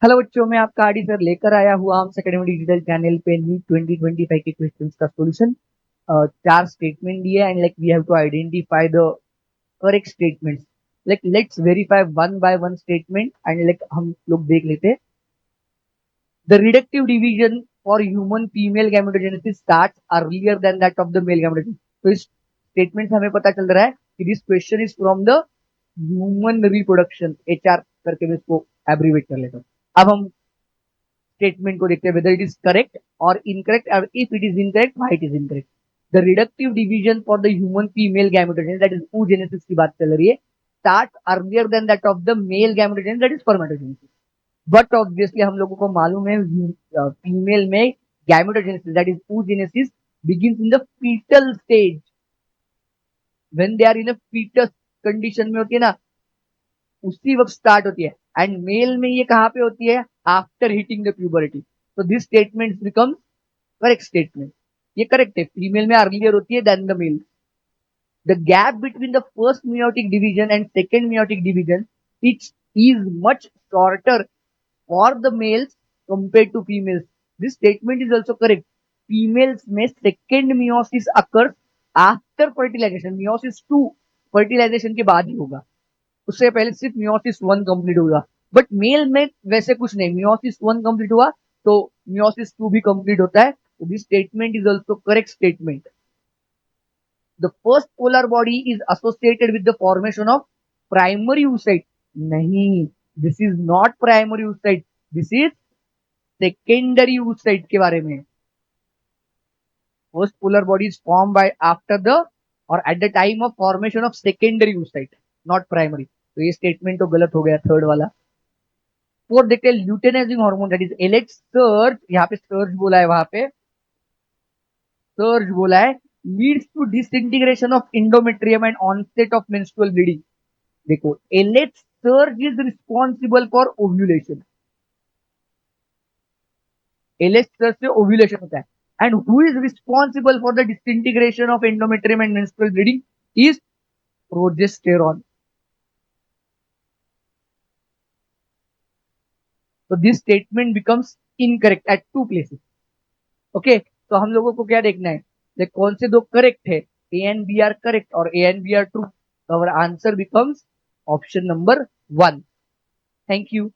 Hello बच्चों, मैं आपका आरडी सर लेकर आया हुआ हम एकेडमी डिजिटल चैनल पे नीट 2025 के क्वेश्चंस का सॉल्यूशन। चार स्टेटमेंट दिए and like we have to identify the correct statements. Like let's verify one by one statement and like हम लोग देख लेते हैं। The reductive division for human female gametogenesis starts earlier than that of the male gametogenesis. तो इस statement से हमें पता चल रहा है कि this question is from the human reproduction, HR करके मैं इसको एब्रीवेट कर लेता हूँ। अब हम स्टेटमेंट को देखते हैं वेदर इट इज करेक्ट और इनकरेक्ट, और if it is incorrect why it is incorrect. The reductive division for the human female gametogenesis, that is oogenesis की बात चल रही है, start earlier than that of the male gametogenesis, that is spermatogenesis। But obviously हम लोगों को मालूम है फीमेल में gametogenesis, that is oogenesis, begins in the fetal stage, when they are in a fetus condition में होती है ना, उसी वक्त स्टार्ट होती है। एंड मेल में ये कहां पे होती है? After hitting the puberty. तो this statement become correct statement. ये करेक्ट है, फीमेल में अर्लियर होती है than the male. The gap between the first meiotic division and second meiotic division, it is much shorter for the males compared to females. This statement is also correct. Females में second meiosis occurs after fertilization, meiosis 2 fertilization के बाद ही होगा, उससे पहले सिर्फ meiosis one complete होगा। But mail में वैसे कुछ नहीं, मियोसिस वन कंप्लीट हुआ तो मियोसिस टू भी कंप्लीट होता है। तो this statement is also correct statement. The first polar body is associated with the formation of primary oocyte। नहीं, this is not primary oocyte, this is secondary oocyte के बारे में। First polar body is form by after the और at the time of formation of secondary oocyte, not primary. तो ये statement तो गलत हो गया, थर्ड वाला। फोर देखते हैं, luteinising hormone that is AILET surge, यहाँ पे सर्ज बोला है, वहां पे सर्ज बोला है, leads to disintegration of endometrium and onset of menstrual bleeding. देखो, L H surge is responsible for ovulation, L H surge से ओव्यूलेशन होता है। And who is responsible for the disintegration of endometrium and menstrual bleeding? Is progesterone. तो this statement becomes incorrect at two places. Okay, तो हम लोगों को क्या देखना है? देख कौन से दो करेक्ट है, A and B are correct और A and B are true. तो our answer becomes option number one. Thank you.